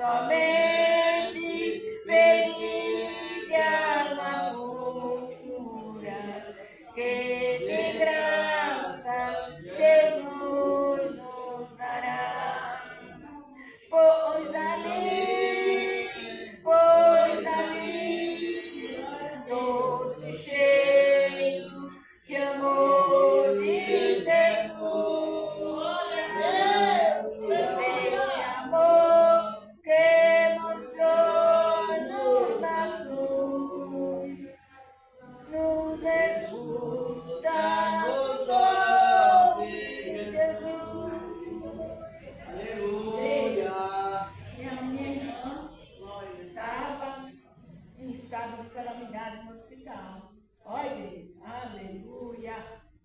somente pedir a cura, que de graça Jesus nos dará. Pois ali, doce cheiro de amor de ternura, esse amor que mostrou-nos na cruz, nos escuta, nos ouve, Jesus. Aleluia. Minha irmã estava em estado de calamidade no hospital. Olha, aleluia.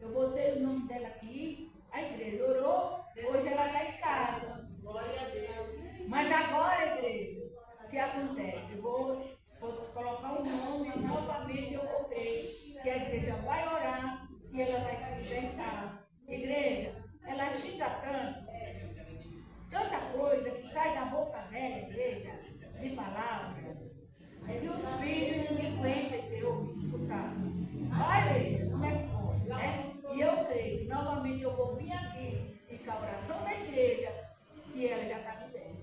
Eu botei o nome dela aqui, a igreja orou, hoje ela está em casa. Glória a Deus. Mas agora, igreja, o que acontece? Eu vou colocar o nome novamente, eu voltei, que a igreja vai orar e ela vai se libertar. Igreja, ela xinga tanto, tanta coisa que sai da boca dela, igreja, de palavras, que os filhos não aguentam ter ouvido escutar. Olha isso, como é que pode, né? E eu creio que novamente eu vou vir aqui e com a oração da igreja, e ela já está liberta.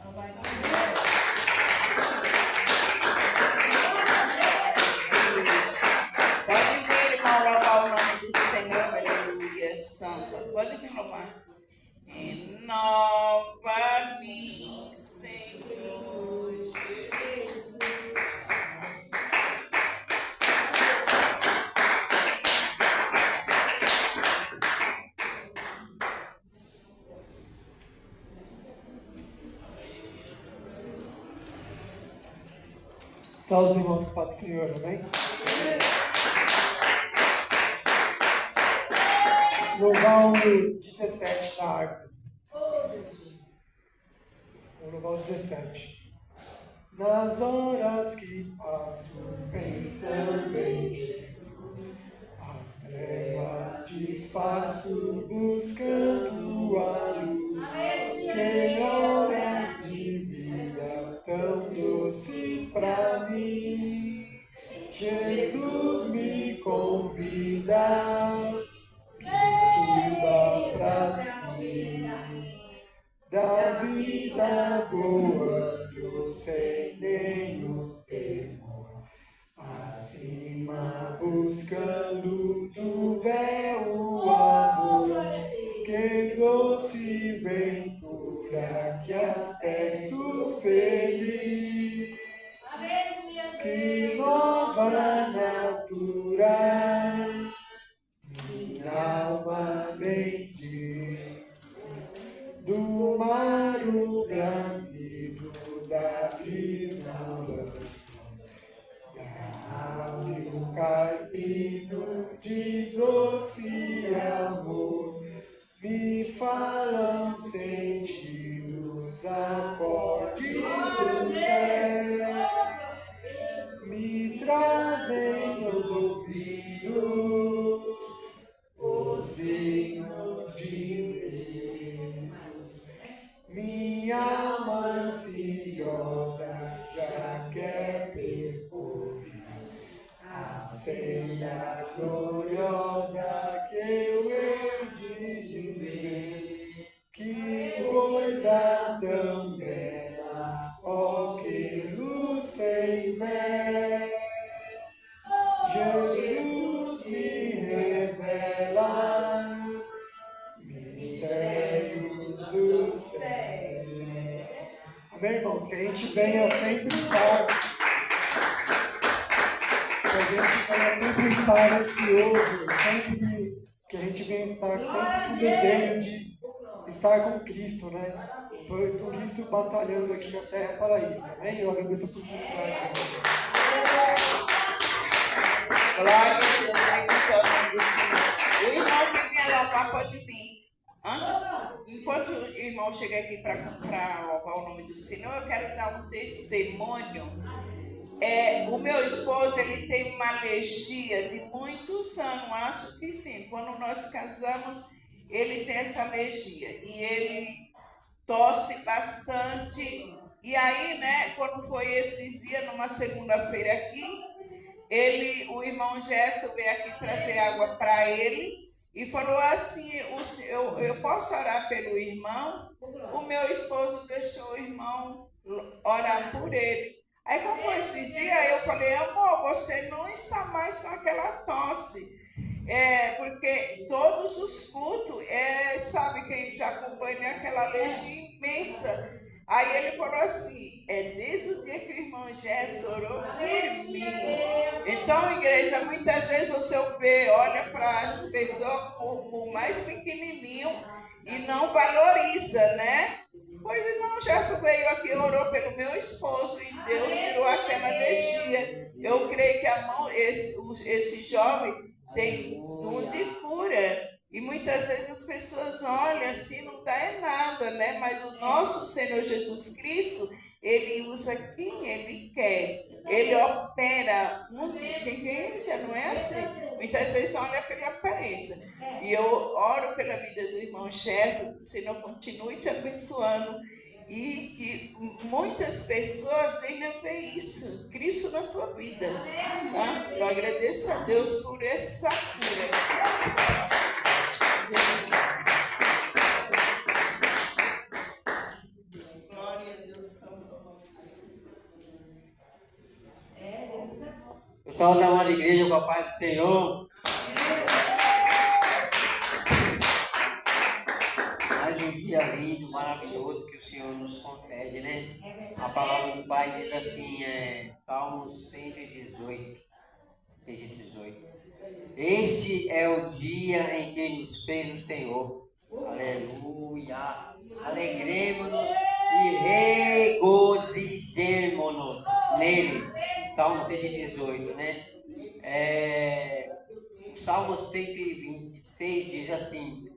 Ela vai Pode vir, irmão, louvar o nome do Senhor, aleluia, santa. Pode vir louvar. Renova-me, Senhor Jesus. Só os irmãos para o Senhor, amém? Louvar o 17 da harpa. Vou louvar o 17. Nas horas que passo pensando em Jesus, as trevas desfaço buscando a luz. Em horas de vida tão doces pra mim, Jesus me convida, suba pra cima da vida voando sem nenhum temor, acima buscando do véu o amor, que doce ventura, que aspecto feliz, que nova natura, minha alma bendiz. Do mar o bramido da prisão, da ave o carpino de doce amor, me falam sentidos acordes do céu, me trazem aos ouvidos os hinos divinos. Minha alma ansiosa já quer percorrer a cena gloriosa que eu hei de ver. Que coisa tão bela, ó, que luz sem véu. Jesus me revela mistérios do céu. Amém, irmãos? Que a gente venha sempre estar, ansioso, sempre que a gente venha estar sempre com desejo de estar com Cristo, né? Por isso, batalhando aqui na terra para isso, amém? Eu agradeço a oportunidade. Glória a Deus, o irmão que vinha louvar pode vir. Enquanto o irmão chega aqui para louvar o nome do Senhor, eu quero dar um testemunho. O meu esposo, ele tem uma alergia de muitos anos, acho que sim. Quando nós casamos, ele tem essa alergia. E ele tosse bastante E aí, né, quando foi esses dias, numa segunda-feira aqui, o irmão Gerson veio aqui trazer água para ele e falou assim, eu posso orar pelo irmão? O meu esposo deixou o irmão orar por ele. Aí quando foi esses dias, eu falei, amor, você não está mais com aquela tosse. Porque todos os cultos, sabe, quem já acompanha aquela alergia imensa. Aí ele falou assim, desde o dia que o irmão Gerson orou por mim. Então, igreja, muitas vezes você olha para as pessoas por mais pequenininho e não valoriza, né? Pois o irmão Gerson veio aqui e orou pelo meu esposo e Deus tirou aquela alergia. Eu creio que esse jovem tem tudo de cura. E muitas vezes as pessoas olham assim, não dá nada, né? Mas o nosso Senhor Jesus Cristo, ele usa quem ele quer. Ele opera quem ele quer, não é assim? Muitas vezes olha pela aparência. E eu oro pela vida do irmão Gerson, que o Senhor continue te abençoando. E que muitas pessoas venham ver isso, Cristo na tua vida. Tá? Eu agradeço a Deus por essa cura. Glória a Deus, santo nome do Senhor. Eu saúdo a amada igreja com a paz do Senhor. Mais um dia lindo, maravilhoso que o Senhor nos concede, né? A palavra do Pai diz assim, Salmos 118, 118. Este é o dia em que nos fez o Senhor. Aleluia! Alegremos-nos e regozijemo-nos nele. Salmo 118, né? Salmo 126 diz assim: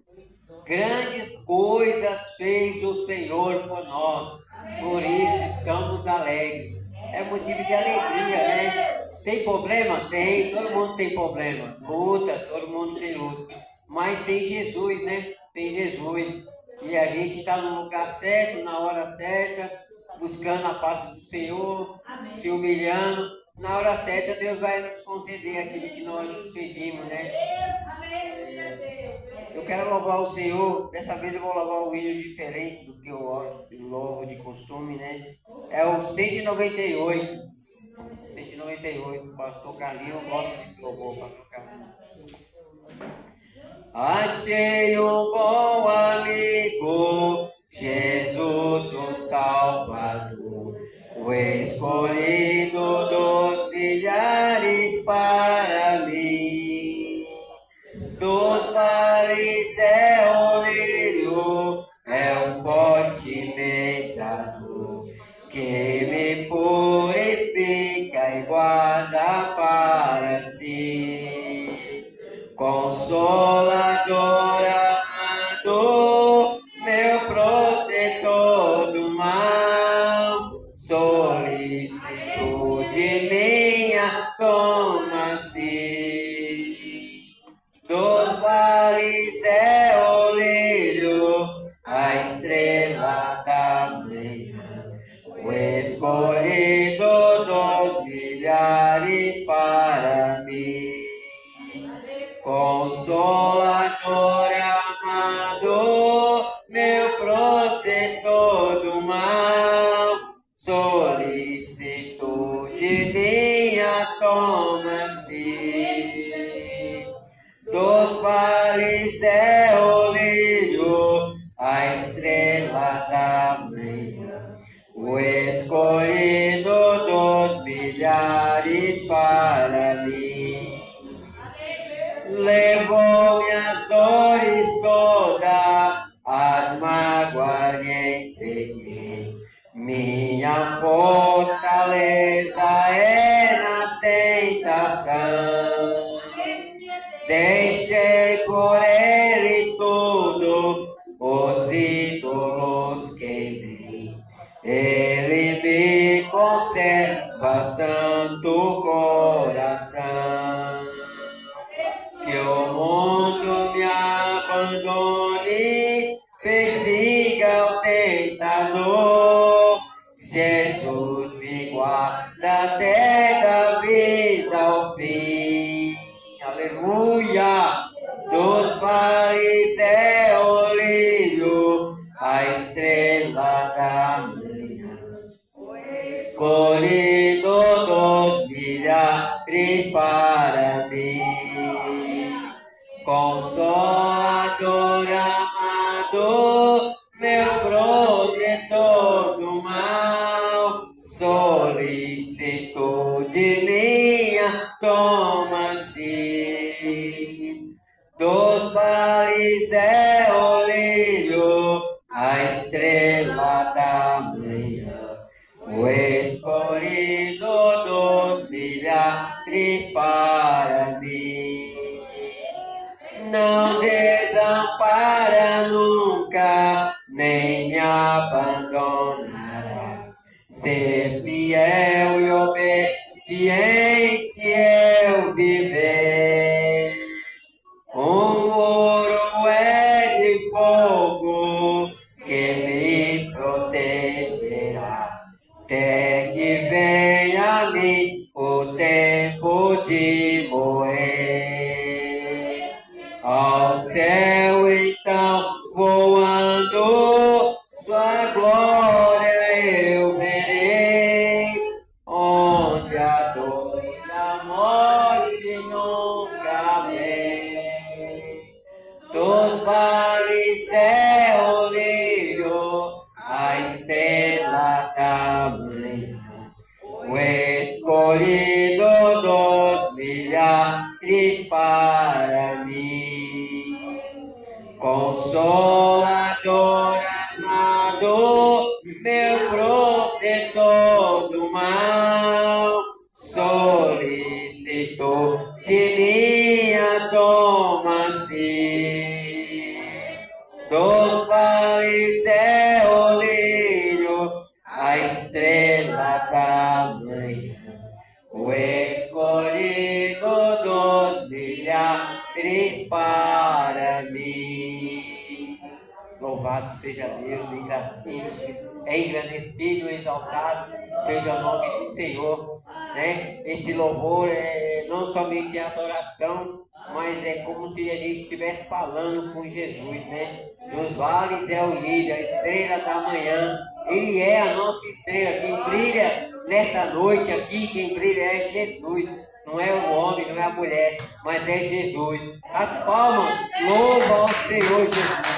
grandes coisas fez o Senhor por nós, por isso estamos alegres. É motivo de alegria, né? Tem problema? Tem, todo mundo tem problema. Luta, todo mundo tem luta. Mas tem Jesus, né? Tem Jesus. E a gente está no lugar certo, na hora certa, buscando a paz do Senhor, se humilhando. Na hora certa, Deus vai nos conceder aquilo que nós pedimos, né? Eu quero louvar o Senhor. Dessa vez eu vou louvar um hino diferente do que eu louvo de costume, né? É o 198. 198. O pastor Carlinhos gosta de louvor, o pastor Carlinhos. Achei um bom amigo, Jesus o Salvador, o escolhido dos milhares para mim. Dos fariseus lírio é o forte mensagem que me purifica e guarda para si. Consolador amado, meu protetor do mal, solicitude minha, toma-se. Dos vales é o lírio, a estrela da manhã, o escolhido dos milhares para mim. Consolador amado, meu protetor do mal, solicitude minha, toma-se. Dos vales é o lírio, a estrela da manhã, o escolhido dos milhares para mim. Levou minhas dores todas, as mágoas entreguei. Minha fortaleza é na tentação. Deixei por ele tudo, os ídolos queimei. Ele me conserva santo coração. Que o mundo me abandone, persiga o tentador. Jesus me guarda até da vida ao fim. Aleluia! Dos fariseus brilhou a estrela da manhã. Escolhido dos milhares para mim. Consolador amado, meu protetor do mal, solicitude minha, toma-se. Dos fariseus brilhou a estrela da manhã, o escolhido dos milhares para mim. Não desampara nunca, nem me abandonará. Ser fiel e obediente eu viver. Ouro é de fogo que me protegerá, até que venha a mim o tempo de morrer. Ao céu então voando, sua glória eu verei, onde a dor e a morte nunca vem. Dos fariseus brilhou a estrela da manhã, o escolhido dos milhares para mim. Consolador amado, meu protetor do mal, solicitor de minha toma-se. Dos fariseus brilhou a estrela da manhã, o escolhido dos milhares para mim. Louvado seja Deus, engrandecido, exaltado seja o nome do Senhor, né? Esse louvor é não somente adoração, mas é como se a gente estivesse falando com Jesus, né? Nos vales é o líder, a estrela da manhã. Ele é a nossa estrela. Quem brilha nesta noite aqui, quem brilha é Jesus. Não é o homem, não é a mulher, mas é Jesus. As palmas, louva ao Senhor Jesus.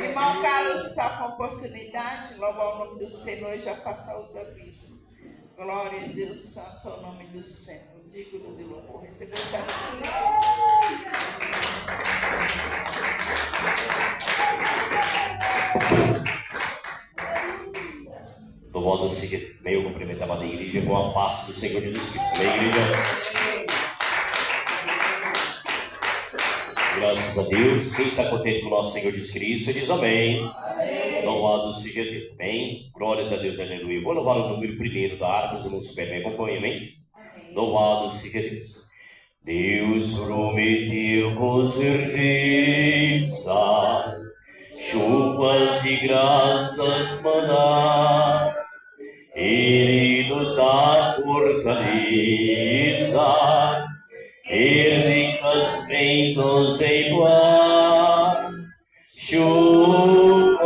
Irmão Carlos está com oportunidade, louvar o nome do Senhor e já passar os avisos. Glória a Deus Santo, ao nome do Senhor, digno de louvor. Recebeu essa Do modo seguinte, meio cumprimentar a igreja com a paz do Senhor Jesus Cristo. Amém, igreja? Graças a Deus. Quem está contente com o nosso Senhor Jesus Cristo, diz amém. Louvado seja Deus. Amém. Glórias a Deus, aleluia. Vou louvar o número primeiro da harpa, os irmãos super me acompanham, amém? Louvado seja Deus. Deus prometeu com certeza chuvas de graças mandar. Ele nos dá fortaleza, Ele ricas bênçãos enviar. Chuva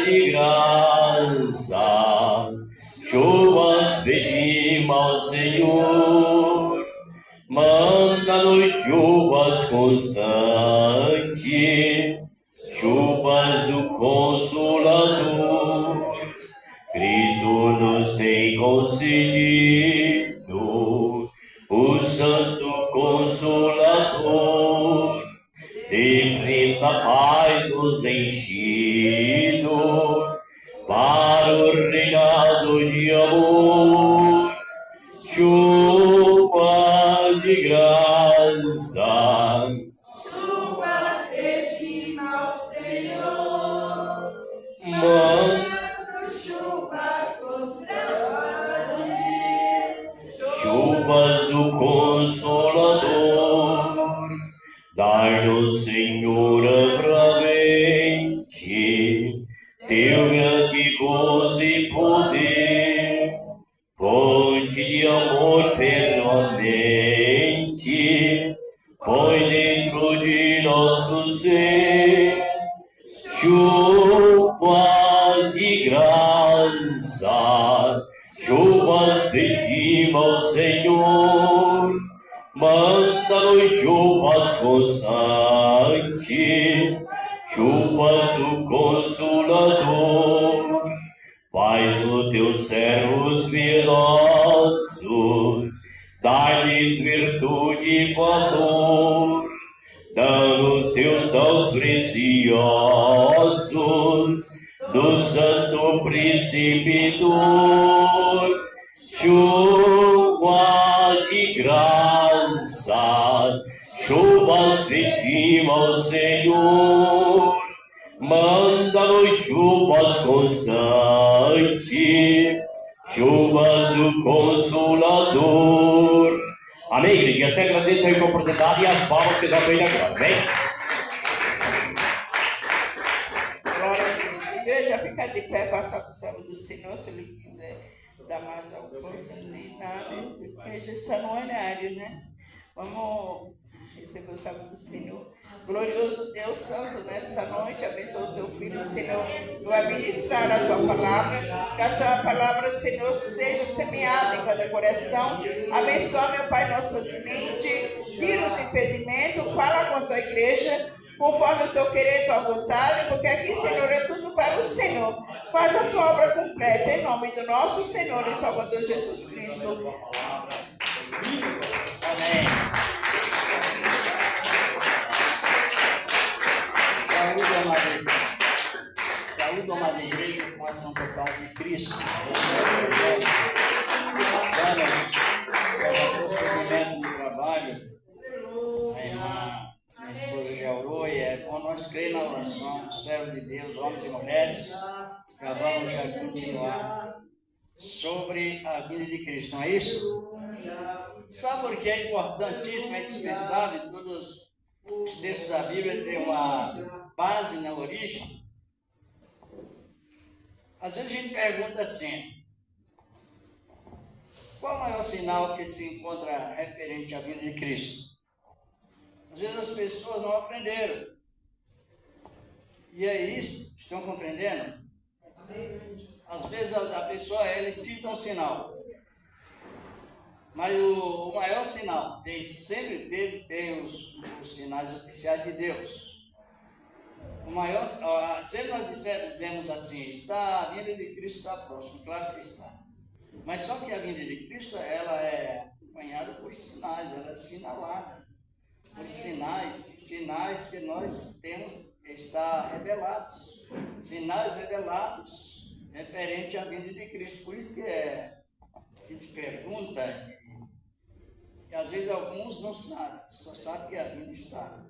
de graça, chuvas pedimos ao Senhor. Manda-nos chuvas constantes, chuvas do Consolador. Cristo nos tem concedido o Santo Consolador, de plena paz nos enchido, para o reinado de amor, chuva de graça. Chuvas retina ao Senhor, Mas chuvas constantes, chuvas do Consolador, dai-nos, Senhor, amplamente teu grande gozo e poder, fonte de amor permanente, põe dentro de nosso ser chuva de graça, chuvas redima ao Senhor, manda-nos chuvas constantes, chuvas do Consolador, faz os teus servos velozes, dá-lhes virtude e valor, dá-nos teus dons preciosos, do Santo Príncipe dor, chuva de graça, chuvas redima ao Senhor, manda-nos chuvas constantes, chuvas do Consolador. Amém, igreja? Você agradece a oportunidade e as palmas que dá para ele agora, amém? glória a Deus. Igreja, fica de pé, passar para o servo do Senhor, se ele quiser dar mais alguma oportunidade. Veja, esse é horário, né? Vamos receber o servo do Senhor. Glorioso Deus Santo, nessa noite, abençoa o teu filho, Senhor. Tu vai ministrar a tua palavra, que a tua palavra, Senhor, seja semeada em cada coração. Abençoa, meu Pai, nossas mentes, tira os impedimentos, fala com a tua igreja, conforme o teu querer e tua vontade, porque aqui, Senhor, é tudo para o Senhor. Faz a tua obra completa, em nome do nosso Senhor e Salvador Jesus Cristo. Amém. Saúde, amada igreja, com a santa paz de Cristo. Vamos para o procedimento do trabalho. A irmã, minha esposa já orou e é bom nós crer na oração do servo de Deus, homens e mulheres. Já vamos já continuar sobre a vida de Cristo, não é isso? Sabe por que é importantíssimo, é indispensável em todos os textos da Bíblia ter uma base na origem? Às vezes a gente pergunta assim: qual é o maior sinal que se encontra referente à vida de Cristo? Às vezes as pessoas não aprenderam. E é isso, estão compreendendo? Às vezes a pessoa, ela cita um sinal. Mas o maior sinal, sempre tem os sinais oficiais de Deus. O maior, sempre nós dizemos assim, a vinda de Cristo está próxima, claro que está. Mas só que a vinda de Cristo, ela é acompanhada por sinais, ela é sinalada. Por sinais que nós temos, está revelados. Sinais revelados referente à vinda de Cristo. Por isso que a gente pergunta, e às vezes alguns não sabem, só sabem que a vinda está.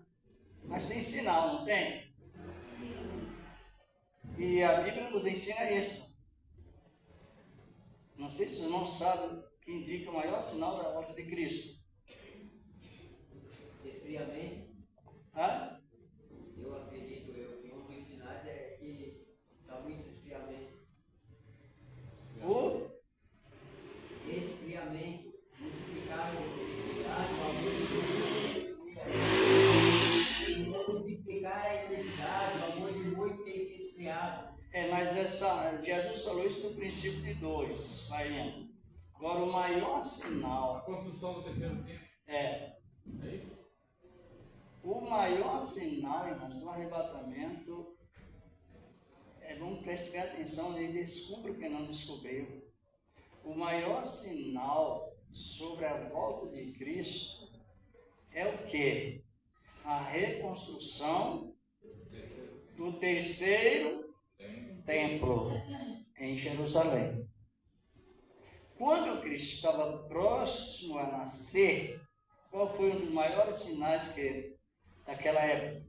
Mas tem sinal, não tem? E a Bíblia nos ensina isso. Não sei se os irmãos sabem o que indica o maior sinal da volta de Cristo. Esfriamento. Hã? Eu acredito, que um dos sinais é que está muito esfriamento. O Esfriamento. Multiplicar a identidade, o amor de muito tem que esfriado. mas Jesus falou isso no princípio de 2, vai indo. Agora, o maior sinal. A construção do terceiro tempo. É isso? O maior sinal, irmãos, do arrebatamento vamos prestar atenção e descubra o que não descobriu. O maior sinal sobre a volta de Cristo é o quê? A reconstrução do terceiro templo em Jerusalém. Quando Cristo estava próximo a nascer, qual foi um dos maiores sinais daquela época?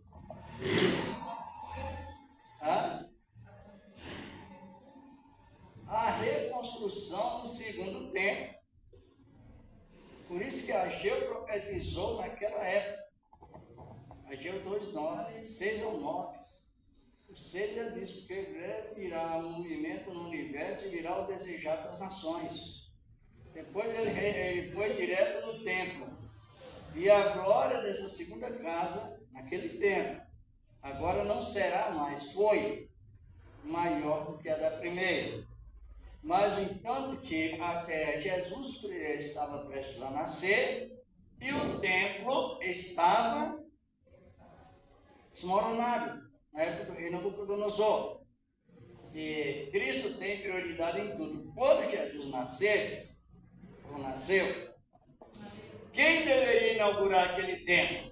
A reconstrução do segundo templo. Por isso que Ageu profetizou naquela época. Ageu 2:9, 6 ao 9. O 6 já diz, porque breve virá um movimento no universo e virá o desejado das nações. Depois ele foi direto no templo. E a glória dessa segunda casa, naquele tempo, agora não será mais, foi maior do que a da primeira. Mas enquanto que Jesus estava prestes a nascer e o templo estava desmoronado, na época do rei Nabucodonosor. E Cristo tem prioridade em tudo. Quando Jesus nasceu, quem deveria inaugurar aquele templo?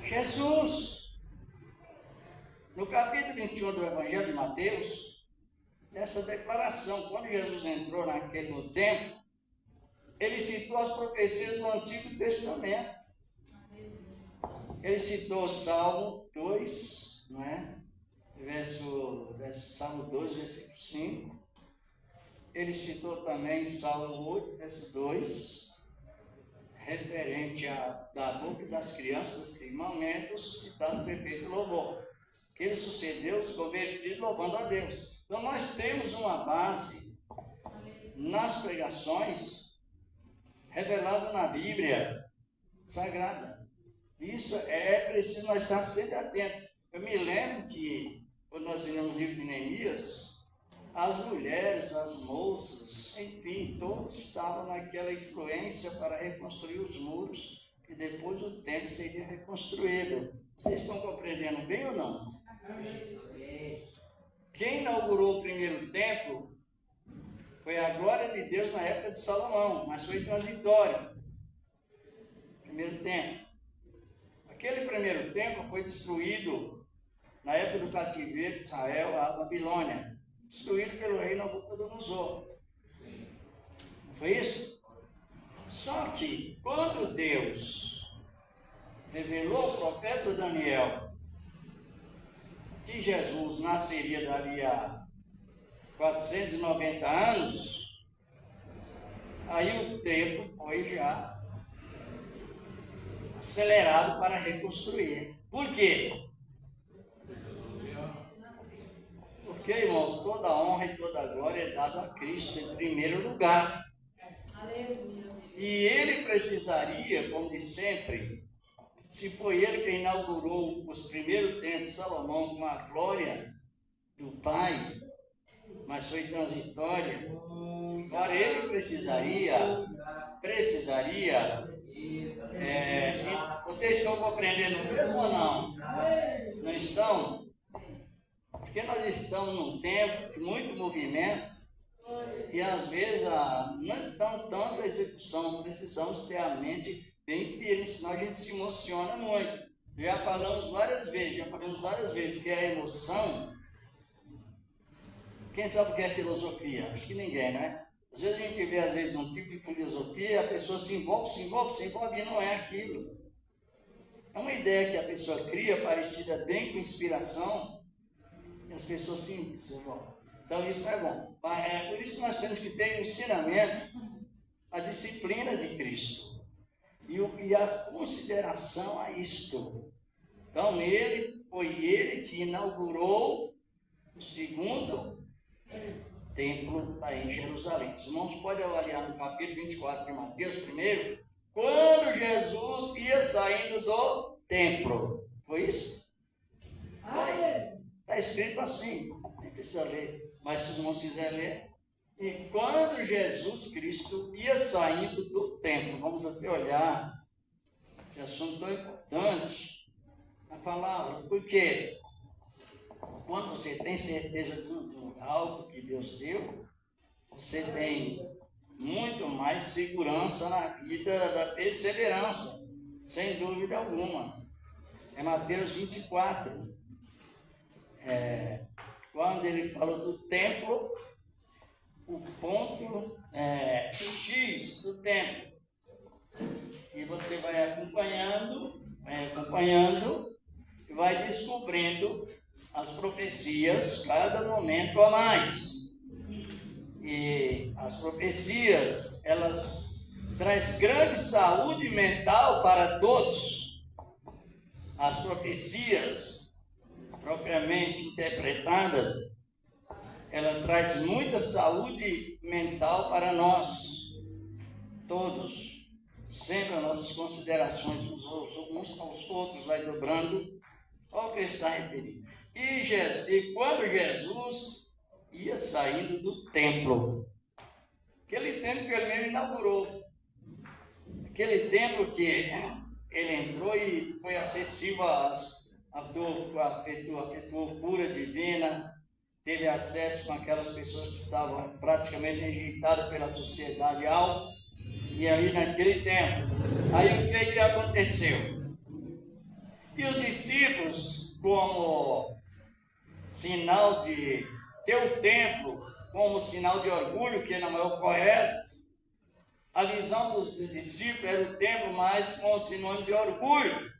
Jesus. No capítulo 21 do Evangelho de Mateus, nessa declaração, quando Jesus entrou no templo, ele citou as profecias do Antigo Testamento. Ele citou Salmo 2, não é? Salmo 2, versículo 5. Ele citou também Salmo 8, verso 2, referente da boca das crianças que momentos suscitasse perfeito louvor. Que ele sucedeu os convertidos louvando a Deus. Então nós temos uma base nas pregações revelada na Bíblia Sagrada. Isso é preciso nós estar sempre atentos. Eu me lembro que, quando nós lemos o livro de Neemias, as mulheres, as moças, enfim, todos estavam naquela influência para reconstruir os muros, que depois o templo seria reconstruído. Vocês estão compreendendo bem ou não? Quem inaugurou o primeiro templo foi a glória de Deus na época de Salomão, mas foi transitório. Primeiro templo. Aquele primeiro templo foi destruído na época do cativeiro de Israel à Babilônia, destruído pelo rei Nabucodonosor. Não foi isso? Só que quando Deus revelou ao profeta Daniel que Jesus nasceria dali a 490 anos, aí o tempo foi já acelerado para reconstruir. Por quê? Porque, irmãos, toda honra e toda glória é dada a Cristo em primeiro lugar. E ele precisaria, como de sempre, se foi ele que inaugurou os primeiros templos de Salomão com a glória do Pai, mas foi transitória, agora ele precisaria, vocês estão compreendendo mesmo ou não? Não estão? Porque nós estamos num tempo de muito movimento e às vezes não é tanta execução, precisamos ter a mente bem firme, senão a gente se emociona muito. Já falamos várias vezes que a emoção, quem sabe o que é filosofia? Acho que ninguém, né? Às vezes a gente vê um tipo de filosofia e a pessoa se envolve e não é aquilo. É uma ideia que a pessoa cria parecida bem com inspiração e as pessoas se envolvem. Então isso não é bom. É por isso que nós temos que ter o ensinamento, a disciplina de Cristo e a consideração a isto. Então foi ele que inaugurou o segundo templo aí em Jerusalém. Os irmãos podem avaliar no capítulo 24 de Mateus primeiro, quando Jesus ia saindo do templo. Foi isso? Está escrito assim, nem precisa ler. Mas se os irmãos quiserem ler, e quando Jesus Cristo ia saindo do templo, vamos até olhar esse assunto tão importante, a palavra, porque quando você tem certeza de algo que Deus deu, você tem muito mais segurança na vida da perseverança, sem dúvida alguma. É Mateus 24. quando ele falou do templo, o ponto X do templo. E você vai acompanhando e vai descobrindo as profecias cada momento a mais. E as profecias, elas trazem grande saúde mental para todos. As profecias, propriamente interpretadas, ela traz muita saúde mental para nós, todos. Sempre as nossas considerações uns aos outros vai dobrando ao que está referido. E quando Jesus ia saindo do templo, aquele templo que ele mesmo inaugurou, aquele templo que ele entrou e foi acessível à feitura divina, teve acesso com aquelas pessoas que estavam praticamente rejeitadas pela sociedade alta, e ali naquele tempo, aí o que aconteceu? E os discípulos, como sinal de ter o templo, como sinal de orgulho, que não é o correto, a visão dos discípulos era o templo mais como sinônimo de orgulho.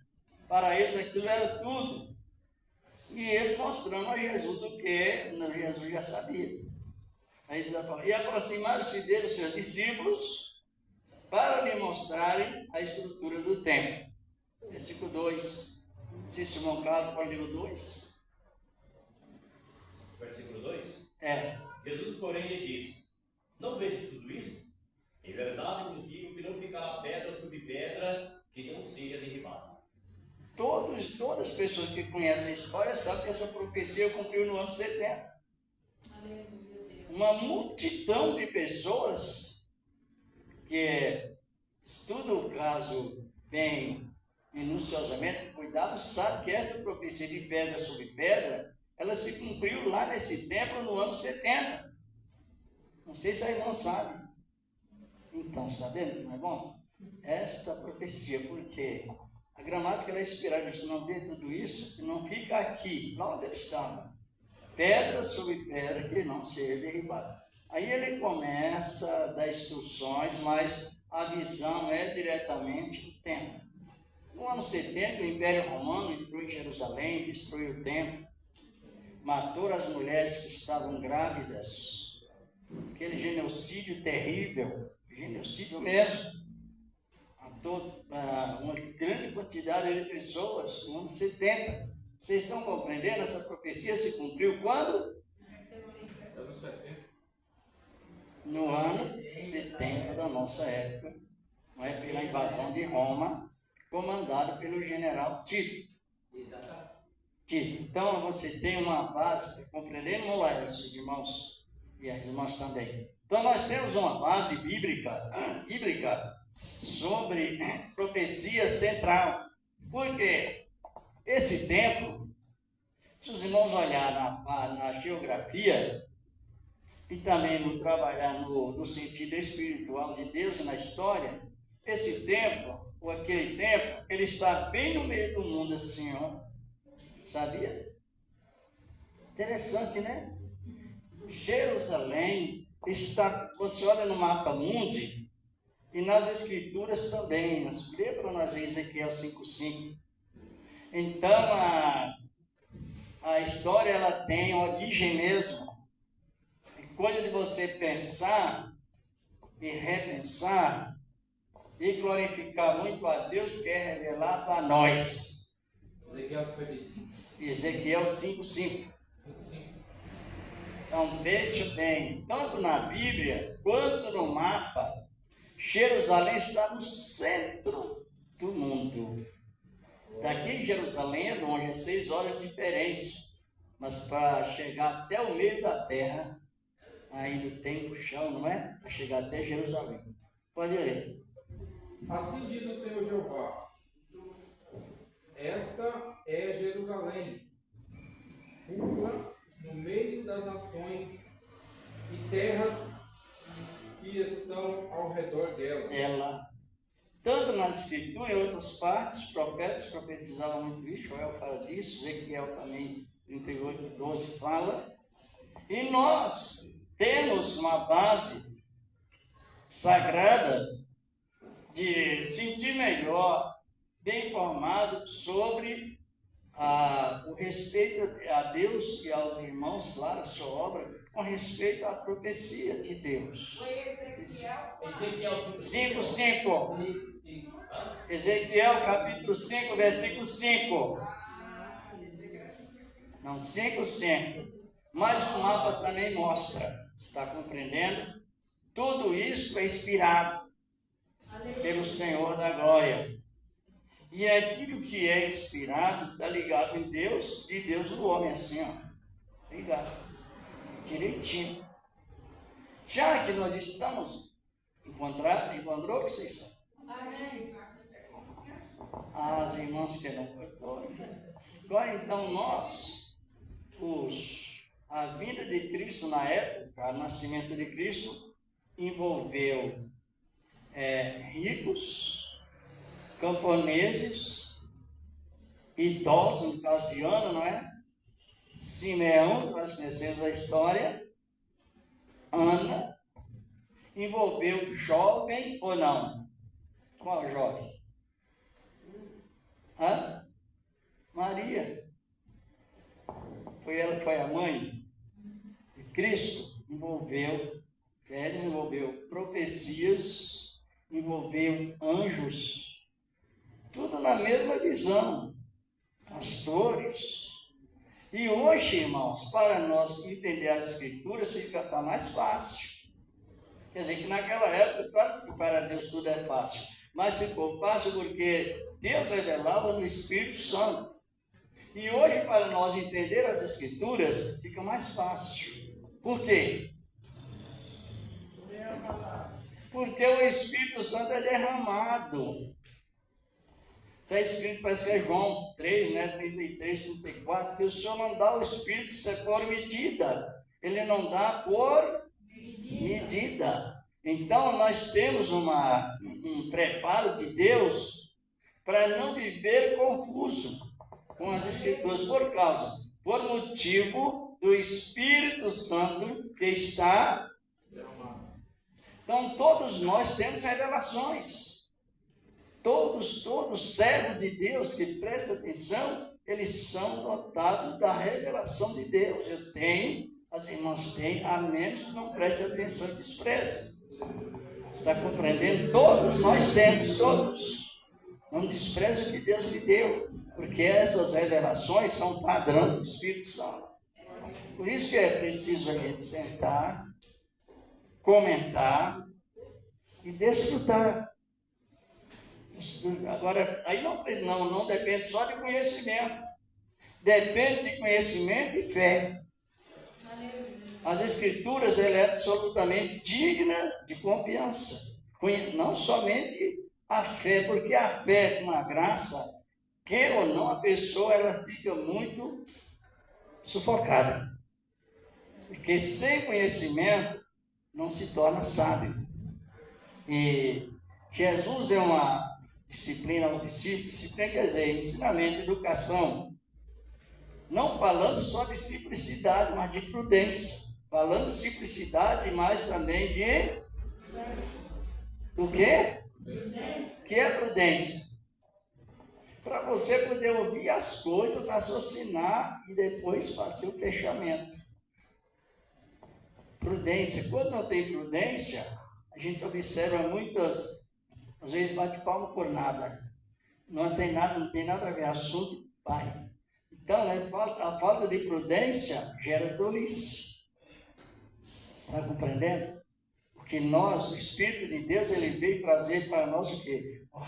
Para eles aquilo era tudo. E eles mostrando a Jesus o que Jesus já sabia. Aí diz a palavra, e aproximaram-se dele os seus discípulos para lhe mostrarem a estrutura do templo. Versículo 2. Se o irmão Carlos pode ler o 2. Versículo 2? Jesus, porém, lhe disse: Não vedes tudo isso? Em verdade vos digo que não ficará pedra sobre pedra que não seja derribada. Todas as pessoas que conhecem a história sabem que essa profecia cumpriu no ano 70. Uma multidão de pessoas que estuda o caso bem minuciosamente, cuidado, sabe que essa profecia de pedra sobre pedra, ela se cumpriu lá nesse templo no ano 70. Não sei se a irmã sabe. Então, sabendo, não é bom? Esta profecia, porque a gramática ela é inspirada, se não vê tudo isso, não fica aqui, lá onde ele estava. Pedra sobre pedra que não seja derribada. Aí ele começa a dar instruções, mas a visão é diretamente do templo. No ano 70, o Império Romano entrou em Jerusalém, destruiu o templo, matou as mulheres que estavam grávidas, aquele genocídio terrível, genocídio mesmo. Matou uma grande quantidade de pessoas no ano 70. Vocês estão compreendendo? Essa profecia se cumpriu quando? Anos 70. No ano 70 da nossa época, não é? Pela invasão de Roma, comandada pelo general Tito. Então você tem uma base, compreendendo, meus irmãos e as irmãs também. Então nós temos uma base bíblica sobre profecia central. Por quê? Esse templo, se os irmãos olharem na geografia, e também no trabalhar no sentido espiritual de Deus e na história, esse templo, ou aquele templo, ele está bem no meio do mundo assim, ó. Sabia? Interessante, né? Jerusalém está, você olha no mapa mundi, e nas escrituras também, lê para nós Ezequiel 5:5. Então, a história, ela tem origem mesmo. Coisa de você pensar e repensar e glorificar muito a Deus, que é revelado a nós. Ezequiel 55. Ezequiel 5:5. Então, veja bem, tanto na Bíblia quanto no mapa, Jerusalém está no centro do mundo. Daqui de Jerusalém é longe, é 6 horas de diferença. Mas para chegar até o meio da terra, ainda tem o chão, não é? Para chegar até Jerusalém. Pode ler. Assim diz o Senhor Jeová: Esta é Jerusalém, rua no meio das nações e terras que estão ao redor dela. Ela, tanto nas escrituras, em outras partes, os profetas profetizavam muito isso, Joel fala disso, Ezequiel também 38, 12 fala. E nós temos uma base sagrada de sentir melhor, bem informado sobre o respeito a Deus e aos irmãos, claro, a sua obra, com respeito à profecia de Deus. Foi Ezequiel? Ezequiel 5:5. Ezequiel capítulo 5, versículo 5. Não, 5:5. Mas o mapa também mostra, está compreendendo? Tudo isso é inspirado pelo Senhor da glória. E aquilo que é inspirado está ligado em Deus, de Deus no homem, assim, ó. Ligado. Direitinho. Já que nós estamos encontrou o que vocês são? Amém. As irmãs que não cortou. Agora então nós, a vinda de Cristo na época, o nascimento de Cristo, envolveu ricos, camponeses, idosos, no caso de Ana, não é? Simeão, nós conhecemos a história. Ana, envolveu jovem ou não? Qual jovem? Maria. Foi ela que foi a mãe de Cristo. Envolveu velhos, envolveu profecias, envolveu anjos. Tudo na mesma visão. Pastores. E hoje, irmãos, para nós entender as Escrituras, fica mais fácil. Quer dizer, que naquela época, claro que para Deus tudo é fácil, mas ficou fácil porque Deus revelava no Espírito Santo. E hoje, para nós entender as Escrituras, fica mais fácil. Por quê? Porque o Espírito Santo é derramado. Está escrito, parece que é João 3, né, 33, 34, que o Senhor não dá o Espírito por medida. Ele não dá por medida. Então, nós temos um preparo de Deus para não viver confuso com as Escrituras por motivo do Espírito Santo que está derramado. Então, todos nós temos revelações. Todos servos de Deus que prestam atenção, eles são dotados da revelação de Deus. Eu tenho, as irmãs têm, a menos que não prestem atenção e desprezem. Está compreendendo? Todos nós temos, todos. Não despreze o que Deus te deu, porque essas revelações são padrão do Espírito Santo. Por isso que é preciso a gente sentar, comentar e desfrutar. Agora, aí não depende só de conhecimento. Depende de conhecimento e fé. As Escrituras, ela é absolutamente digna de confiança. Não somente a fé, porque a fé é uma graça, quer ou não, a pessoa ela fica muito sufocada. Porque sem conhecimento não se torna sábio. E Jesus deu uma disciplina aos discípulos, disciplina quer dizer ensinamento, educação, não falando só de simplicidade, mas de prudência, falando de simplicidade, mas também de do quê? Que é prudência? Para você poder ouvir as coisas, raciocinar e depois fazer o fechamento. Prudência. Quando não tem prudência, a gente observa muitas, às vezes bate palma por nada. Não tem nada a ver, assunto vai. Então, a falta de prudência gera tolice. Está compreendendo? Porque nós, o Espírito de Deus, ele veio trazer para nós o quê? O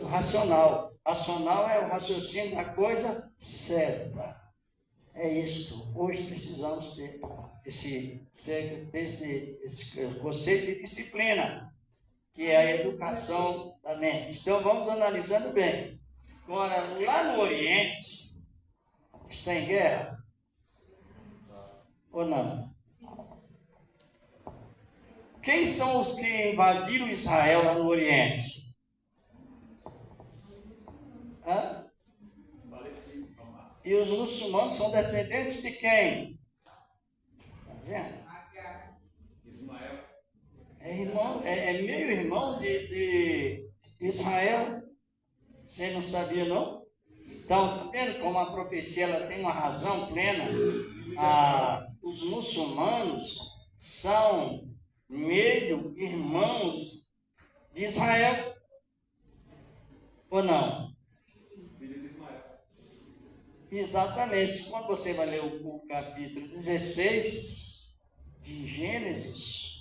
racional. Racional é o raciocínio da coisa certa. É isto. Hoje precisamos ter esse conceito de disciplina, que é a educação da mente. Então, vamos analisando bem. Agora, lá no Oriente, está em guerra? Ou não? Quem são os que invadiram Israel lá no Oriente? E E os muçulmanos são descendentes de quem? Está vendo? Ismael. É meio irmão de Israel. Você não sabia, não? Então, está vendo como a profecia ela tem uma razão plena? Os muçulmanos são meio irmãos de Israel. Ou não? Filho de Ismael. Exatamente. Quando você vai ler o capítulo 16 de Gênesis,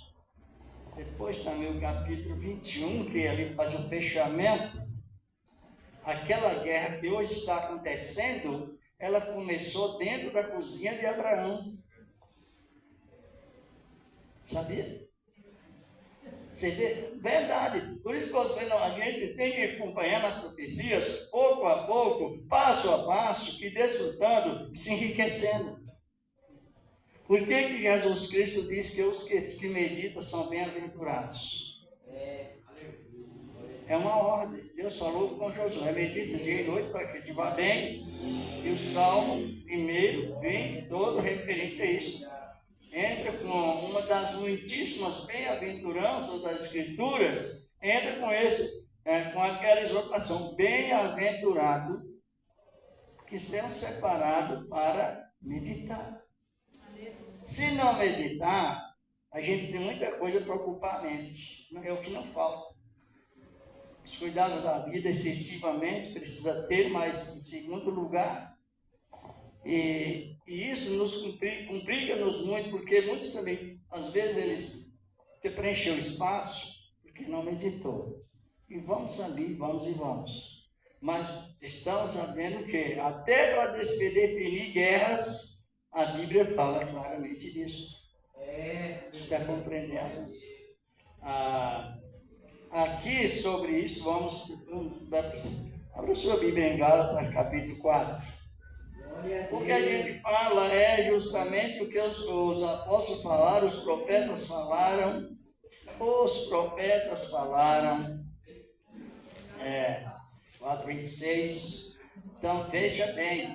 depois também o capítulo 21, que ali faz o fechamento, aquela guerra que hoje está acontecendo, ela começou dentro da cozinha de Abraão. Sabia? Você vê? Verdade. Por isso que a gente tem que acompanhar nas profecias, pouco a pouco, passo a passo, e desfrutando e se enriquecendo. Por que Jesus Cristo diz que os que meditam são bem-aventurados? É uma ordem. Deus falou com Josué: medita dia e noite para que te vá bem. E o Salmo primeiro vem todo referente a isso. Entra com uma das muitíssimas bem-aventuranças das Escrituras, entra com aquela exortação: bem-aventurado que são separados para meditar. Se não meditar, a gente tem muita coisa para ocupar a mente. É o que não falta. Os cuidados da vida excessivamente precisa ter, mas em segundo lugar. E isso nos complica-nos muito, porque muitos também, às vezes, eles preencheram o espaço porque não meditou. E vamos ali, vamos e vamos. Mas estamos sabendo que até para definir guerras, a Bíblia fala claramente disso. Está compreendendo? Aqui sobre isso, abra sua Bíblia em Gálatas, capítulo 4. O que a gente fala é justamente o que os apóstolos falaram, os profetas falaram. Os profetas falaram. 4:26. Então, veja bem.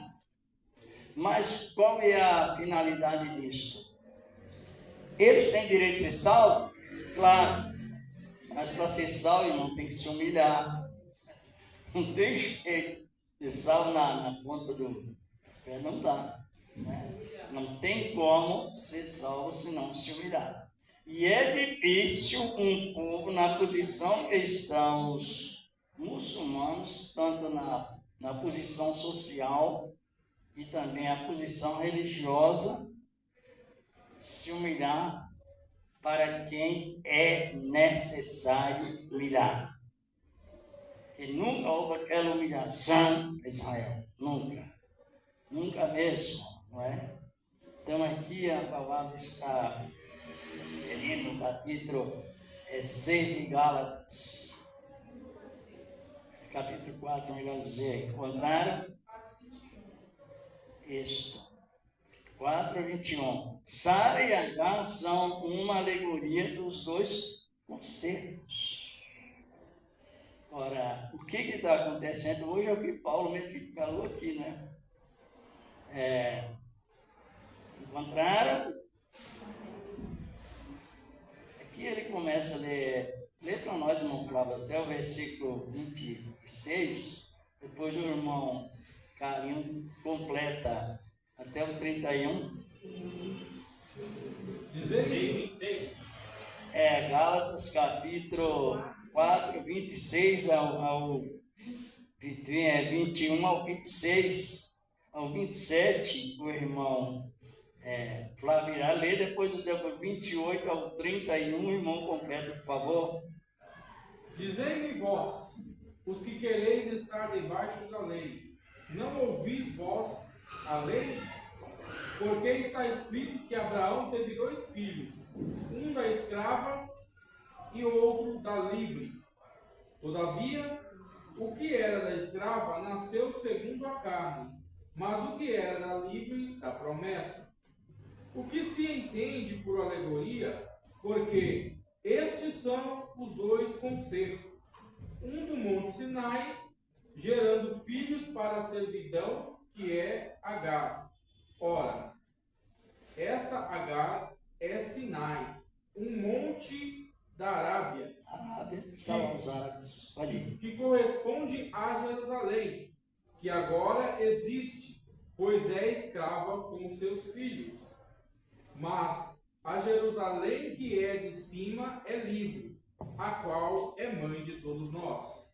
Mas qual é a finalidade disso? Eles têm direito de ser salvos? Claro. Mas para ser salvo, irmão, tem que se humilhar. Não tem jeito de salvo na ponta do pé, não dá. Né? Não tem como ser salvo se não se humilhar. E é difícil um povo na posição que estão os muçulmanos, tanto na posição social e também a posição religiosa, se humilhar para quem é necessário humilhar. E nunca houve aquela humilhação em Israel. Nunca. Nunca mesmo, não é? Então aqui a palavra está no capítulo 6 de Gálatas. Capítulo 4, melhor dizer. Encontraram? Isto. 4:21. Sara e Agar são uma alegoria dos dois concertos. Ora, o que está acontecendo hoje é o que Paulo mesmo falou aqui, né? Encontraram? Aqui ele começa a ler. Lê para nós, irmão Flávio, até o versículo 26. Depois o irmão Carinho completa até o 31. 26. Gálatas capítulo 4, 26 ao 21 ao 26, ao 27, o irmão Flávio irá ler, depois do 28 ao 31, o irmão completa, por favor. Dizei-me vós, os que quereis estar debaixo da lei, não ouvis vós a lei? Porque está escrito que Abraão teve 2 filhos, um da escrava e o outro da livre. Todavia, o que era da escrava nasceu segundo a carne, mas o que era da livre, da promessa. O que se entende por alegoria, porque estes são os 2 concertos, um do Monte Sinai, gerando filhos para a servidão, que é Agar. Ora, esta Agar é Sinai, um monte da Arábia, Arábia, estavam os árabes. Pode ir. que corresponde a Jerusalém, que agora existe, pois é escrava com seus filhos. Mas a Jerusalém que é de cima é livre, a qual é mãe de todos nós.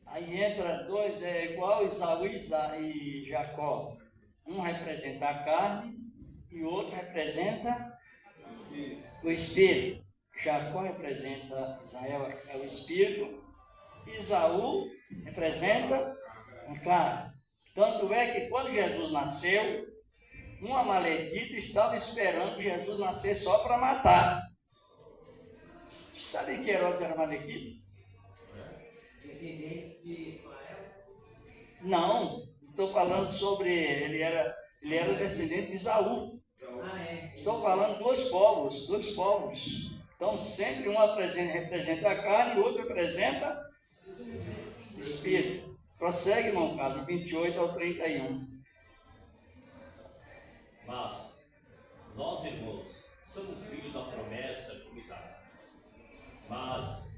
Aí entra dois, é igual Esaú e Jacó. Um representa a carne e o outro representa o espírito. Jacó representa Israel, é o espírito. Esaú representa a carne. Tanto é que quando Jesus nasceu, um amalekita estava esperando Jesus nascer só para matar. Sabe que Herodes era amalekita? Descendente de Ismael. Não, estou falando sobre ele era descendente de Esaú. Estou falando dois povos. Então sempre um representa a carne e o outro representa o espírito. Prossegue, irmão Carlos, 28 ao 31. Mas nós, irmãos, somos filhos da promessa como Isaac. Mas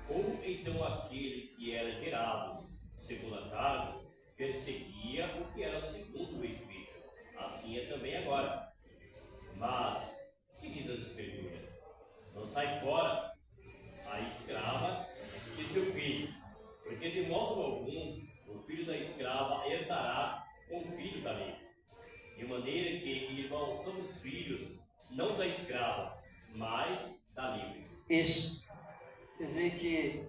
como então aquele que era gerado segundo a carne perseguia o que era segundo o Espírito? Assim é também agora. Mas, que diz as Escrituras? Não sai fora a escrava de seu filho, porque de modo algum o filho da escrava herdará com o filho da lei. De maneira que, irmãos, somos filhos, não da escrava, mas da livre. Isso. Quer dizer que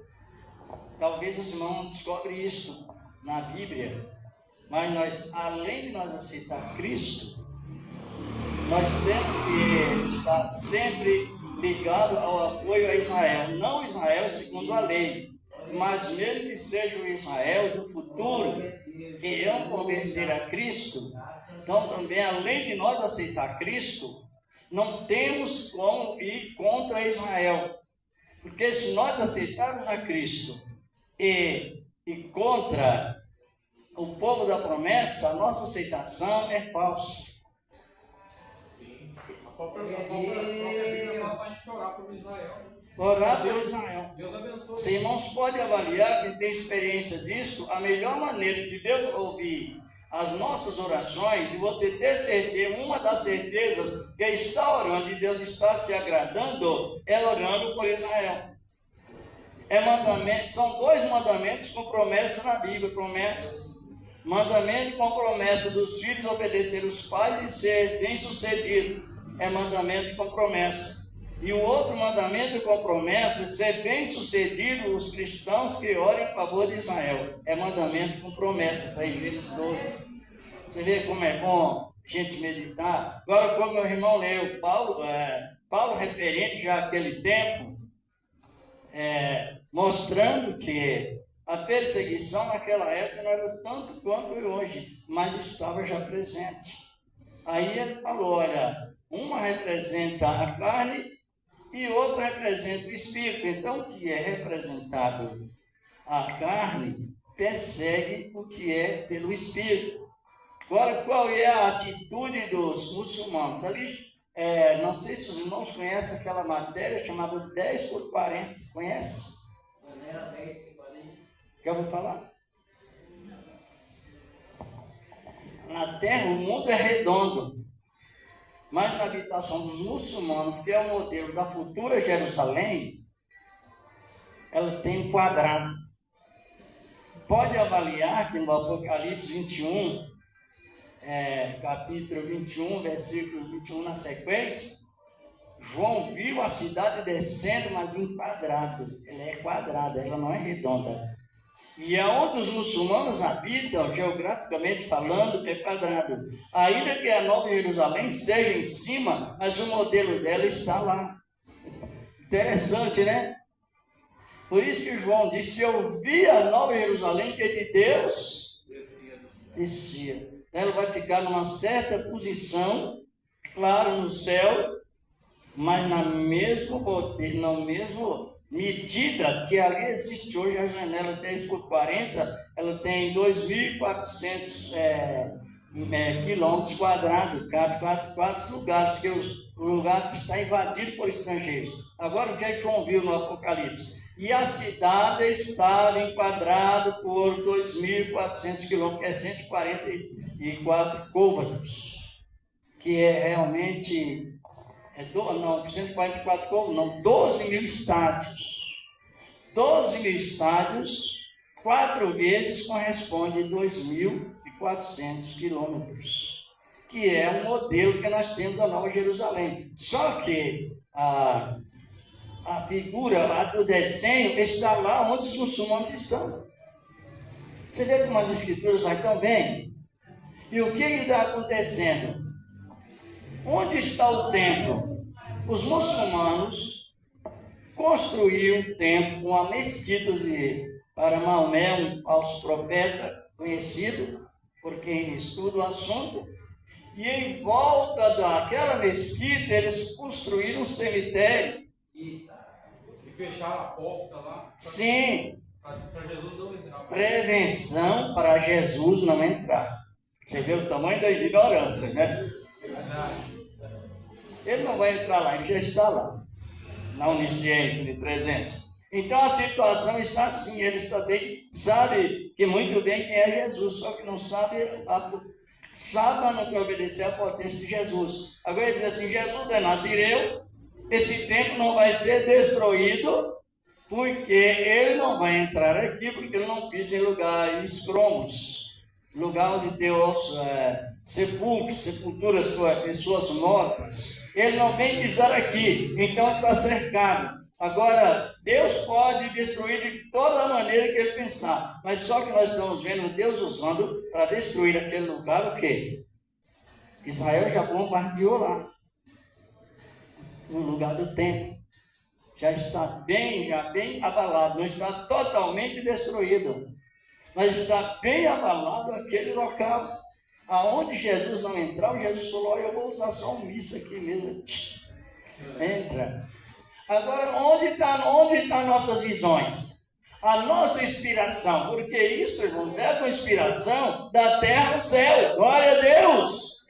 talvez os irmãos não descobrem isso na Bíblia, mas nós, além de nós aceitar Cristo, nós temos que estar sempre ligado ao apoio a Israel. Não Israel segundo a lei, mas mesmo que seja o Israel do futuro, que irão converter a Cristo. Então também, além de nós aceitar Cristo, não temos como ir contra Israel. Porque se nós aceitarmos a Cristo e contra o povo da promessa, a nossa aceitação é falsa. Sim. A própria Bíblia fala para a gente orar por Israel. Orar por Israel. Deus abençoe. Os irmãos podem avaliar, quem tem experiência disso, a melhor maneira de Deus ouvir as nossas orações e você ter certeza, uma das certezas que está orando e Deus está se agradando, é orando por Israel. É mandamento, são dois mandamentos com promessa na Bíblia, promessas. Mandamento com promessa dos filhos obedecer os pais e ser bem-sucedido. É mandamento com promessa. E o outro mandamento com promessa é ser bem-sucedido os cristãos que orem em favor de Israel. É mandamento com promessa, está em Gênesis 12. Você vê como é bom a gente meditar. Agora, como meu irmão leu, Paulo referente já àquele tempo, mostrando que a perseguição naquela época não era tanto quanto hoje, mas estava já presente. Aí ele falou, olha, uma representa a carne e outra representa o espírito. Então, o que é representado a carne persegue o que é pelo espírito. Agora, qual é a atitude dos muçulmanos? Ali, não sei se os irmãos conhecem aquela matéria chamada 10 por 40. Conhece? Já vou falar? Na Terra, o mundo é redondo. Mas na habitação dos muçulmanos, que é o modelo da futura Jerusalém, ela tem um quadrado. Pode avaliar que no Apocalipse 21, capítulo 21, versículo 21 na sequência, João viu a cidade descendo, mas em quadrado. Ela é quadrada, ela não é redonda. E aonde os muçulmanos habitam, geograficamente falando, é quadrado. Ainda que a Nova Jerusalém seja em cima, mas o modelo dela está lá. Interessante, né? Por isso que João disse, eu vi a Nova Jerusalém que de Deus descia. Ela vai ficar numa certa posição, claro, no céu, mas na mesma medida que ali existe hoje a janela 10 por 40, ela tem 2.400 quilômetros quadrados, cabe 4 lugares, porque o lugar está invadido por estrangeiros. Agora o que João viu no Apocalipse? E a cidade estava enquadrada por 2.400 quilômetros, que é 144 côvados, que é realmente, 144 côvados, não, 12 mil estádios. 12 mil estádios, 4 vezes corresponde a 2.400 quilômetros, que é um modelo que nós temos da Nova Jerusalém. Só que a figura lá do desenho está lá onde os muçulmanos estão. Você vê como as escrituras vai tão bem? E o que está acontecendo? Onde está o templo? Os muçulmanos construíram um templo, uma mesquita para Maomé, um falso profeta conhecido por quem estuda o assunto. E em volta daquela mesquita eles construíram um cemitério. E fecharam a porta lá. Sim. Para Jesus não entrar. Prevenção para Jesus não entrar. Você vê o tamanho da ignorância, né? Ele não vai entrar lá, ele já está lá, na onisciência de presença. Então a situação está assim, eles também sabem que muito bem quem é Jesus, só que não sabem não obedecer à potência de Jesus. Agora ele diz assim, Jesus é nazireu, esse templo não vai ser destruído, porque ele não vai entrar aqui, porque ele não pisa em lugares cromos, lugar onde tem os sepulturas com pessoas mortas. Ele não vem pisar aqui, então está cercado. Agora, Deus pode destruir de toda maneira que ele pensar, mas só que nós estamos vendo Deus usando para destruir aquele lugar o quê? Israel já bombardeou lá, no lugar do templo. Já está bem abalado, não está totalmente destruído, mas está bem abalado aquele local. Aonde Jesus não entrava, Jesus falou, eu vou usar só um misto aqui mesmo. Entra. Agora, onde estão nossas visões? A nossa inspiração, porque isso, irmãos, é a inspiração da terra ao céu. Glória a Deus!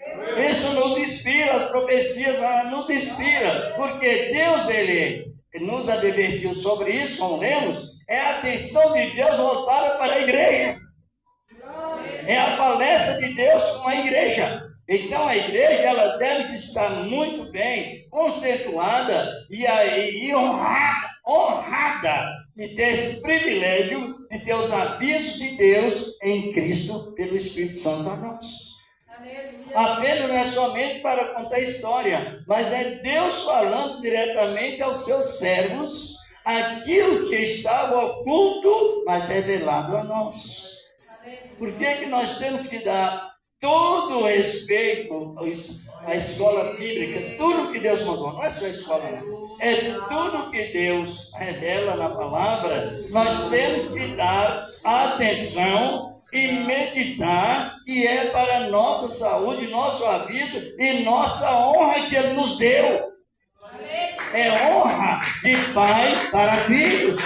Isso nos inspira, as profecias nos inspiram, porque Deus, Ele nos advertiu sobre isso, como lemos, é a atenção de Deus voltada para a igreja. É a palestra de Deus com a igreja. Então a igreja ela deve estar muito bem conceituada e honrada de ter esse privilégio de ter os avisos de Deus em Cristo pelo Espírito Santo a nós. Apenas não é somente para contar história, mas é Deus falando diretamente aos seus servos aquilo que estava oculto, mas revelado a nós. Por que nós temos que dar todo o respeito à escola bíblica, tudo que Deus mandou? Não é só a escola, não. É tudo que Deus revela na palavra, nós temos que dar atenção e meditar, que é para nossa saúde, nosso aviso e nossa honra que Ele nos deu. É honra de pai para filhos.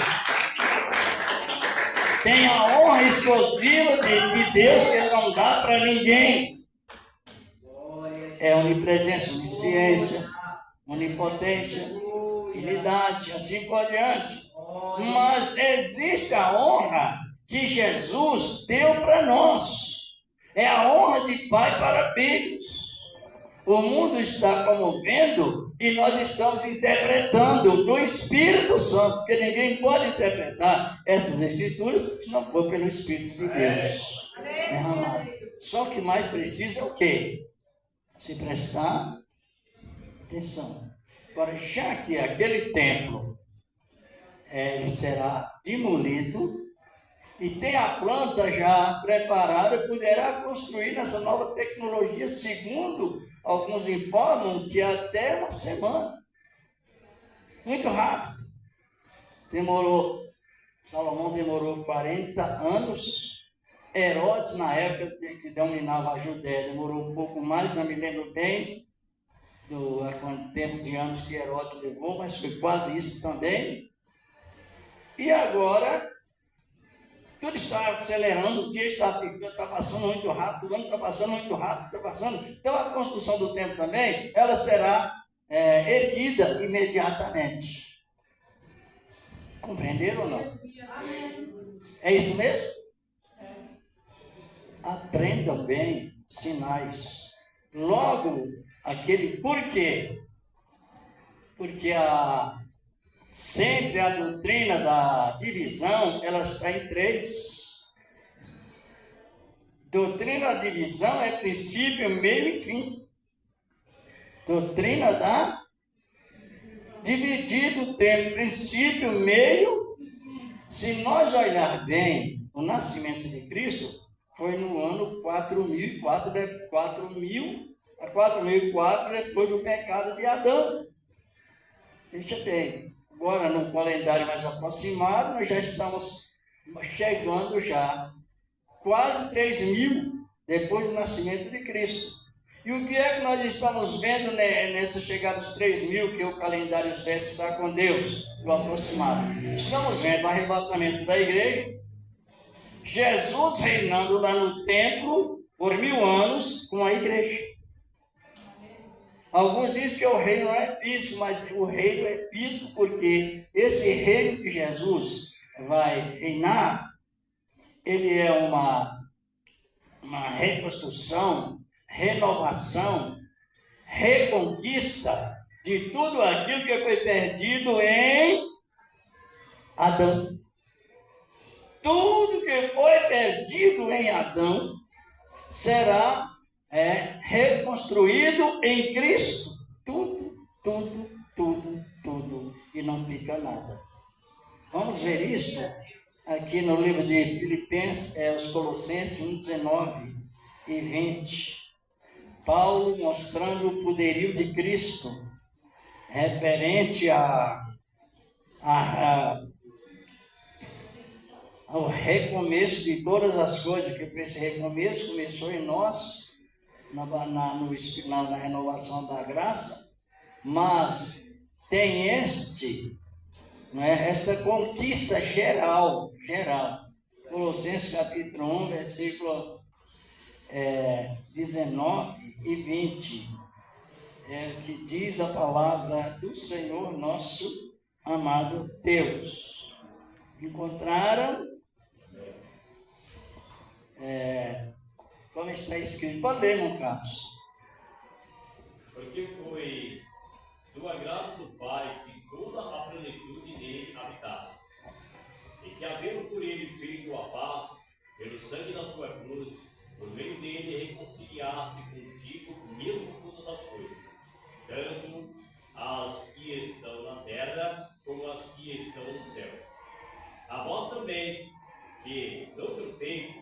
Tem a honra exclusiva de Deus que não dá para ninguém. É onipresença, onisciência, onipotência, fidelidade, assim por diante. Mas existe a honra que Jesus deu para nós. É a honra de pai para filhos. O mundo está comovendo e nós estamos interpretando no Espírito Santo, porque ninguém pode interpretar essas escrituras se não for pelo Espírito de Deus. Só que mais precisa é o quê? Se prestar atenção. Agora, já que aquele templo ele será demolido e tem a planta já preparada, poderá construir nessa nova tecnologia, segundo alguns informam que até uma semana. Muito rápido. Salomão demorou 40 anos. Herodes, na época que dominava a Judéia, demorou um pouco mais, não me lembro bem há quanto tempo de anos que Herodes levou, mas foi quase isso também. E agora, Tudo está acelerando, o dia está passando muito rápido, o ano está passando muito rápido, está passando. Então a construção do templo também, ela será erguida imediatamente. Compreenderam ou não? É isso mesmo? Aprendam bem sinais. Logo, aquele porquê. Porque sempre a doutrina da divisão, ela está em 3. Doutrina da divisão é princípio, meio e fim. Doutrina da dividido tempo, princípio, meio. Se nós olhar bem, o nascimento de Cristo foi no ano 4004, depois do pecado de Adão. Veja bem, agora no calendário mais aproximado, nós já estamos chegando já quase 3.000 depois do nascimento de Cristo. E o que é que nós estamos vendo nessa chegada dos 3.000, que o calendário certo está com Deus, do aproximado? Estamos vendo o arrebatamento da igreja, Jesus reinando lá no templo por 1000 anos com a igreja. Alguns dizem que o reino não é físico, mas o reino é físico porque esse reino que Jesus vai reinar, ele é uma reconstrução, renovação, reconquista de tudo aquilo que foi perdido em Adão. Tudo que foi perdido em Adão será reconstruído em Cristo. Tudo. E não fica nada. Vamos ver isso aqui no livro de Filipenses, os Colossenses 1:19 e 20. Paulo mostrando o poderio de Cristo referente ao recomeço de todas as coisas, que esse recomeço começou em nós, na renovação da graça, mas tem esta conquista geral. Colossenses capítulo 1, versículo 19 e 20, que diz a palavra do Senhor nosso amado Deus. Encontraram? Como está escrito? Pode ler, meu Carlos. Porque foi do agrado do Pai que toda a plenitude nele habitasse, e que, havendo por ele feito a paz, pelo sangue da sua cruz, por meio dele reconciliasse contigo mesmo todas as coisas, tanto as que estão na terra como as que estão no céu. A vós também, que, noutro tempo,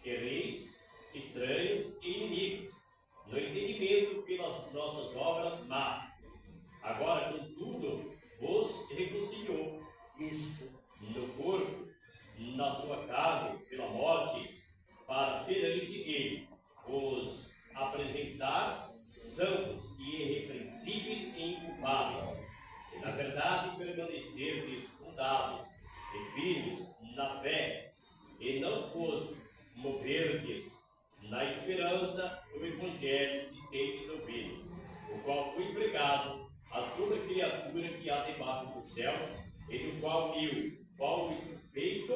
ereis estranhos e inimigos, no entendimento pelas nossas obras más, agora, contudo, vos reconciliou no corpo, na sua carne, pela morte, para perante ele os apresentar santos e irrepreensíveis e inculpáveis, e na verdade permanecerdes fundados e firmes na fé, e não vos moverdes na esperança do evangelho que tendes ouvido, o qual foi pregado a toda criatura que há debaixo do céu, e do qual eu, Paulo, estou feito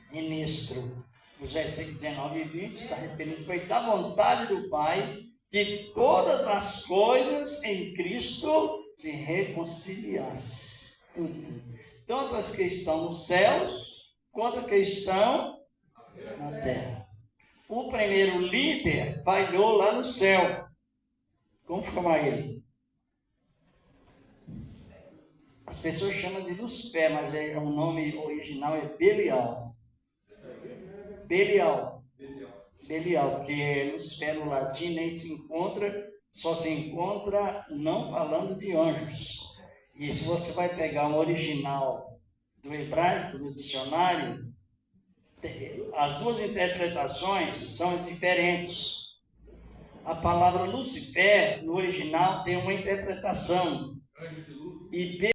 ministro. Os versículos 19 e 20 está referindo que foi da vontade do Pai que todas as coisas em Cristo se reconciliassem. Tudo. Tanto as que estão nos céus, quanto as que estão na terra. O primeiro líder falhou lá no céu. Como chamar ele? As pessoas chamam de Lucifer, mas o nome original é Belial. Belial, que Lucifer no latim nem se encontra, só se encontra não falando de anjos. E se você vai pegar um original do hebraico, no dicionário, as duas interpretações são diferentes. A palavra Lucifer, no original, tem uma interpretação. E